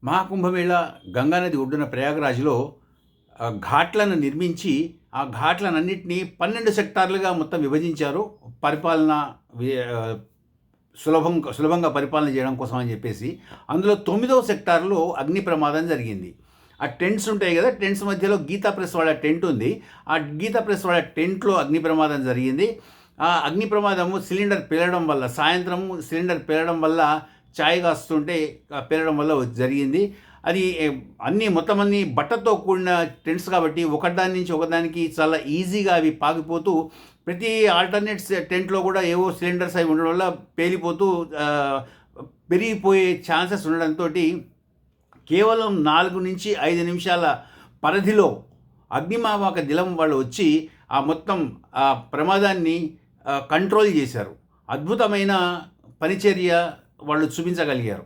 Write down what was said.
మహాకుంభమేళ గంగానది ఒడ్డున ప్రయాగరాజ్లో ఘాట్లను నిర్మించి ఆ ఘాట్లనన్నింటినీ 12 సెక్టార్లుగా మొత్తం విభజించారు. పరిపాలన వి ఆహ్, సులభంగా పరిపాలన చేయడం కోసం అని చెప్పేసి. అందులో 9వ సెక్టార్‌లో అగ్ని ప్రమాదం జరిగింది. ఆ టెంట్స్ ఉంటాయి కదా! టెంట్స్ మధ్యలో గీతా ప్రెస్ వాళ్ళ టెంట్ ఉంది. ఆ గీతా ప్రెస్ వాళ్ళ టెంట్‌లో అగ్ని ప్రమాదం జరిగింది. ఆ అగ్ని ప్రమాదము సిలిండర్ పేలడం వల్ల, సాయంత్రం సిలిండర్ పేలడం వల్ల చాయ్ కాస్తుంటే పేలడం వల్ల జరిగింది. అది మొత్తం అన్నీ బట్టతో కూడిన టెంట్స్ కాబట్టి ఒకదాని నుంచి ఒకదానికి చాలా ఈజీగా అవి పాకిపోతూ ప్రతి ఆల్టర్‌నేట్స్ టెంట్‌లో కూడా ఏవో సిలిండర్స్ అవి ఉండడం వల్ల పేలిపోతూ పెరిగిపోయే ఛాన్సెస్ ఉండడంతోటి కేవలం 4-5 నిమిషాల పరిధిలో అగ్నిమాపక దళం వాళ్ళు వచ్చి ఆ మొత్తం ఆ ప్రమాదాన్ని కంట్రోల్ చేశారు. అద్భుతమైన పనిచర్య వాళ్ళు చూపించగలిగారు.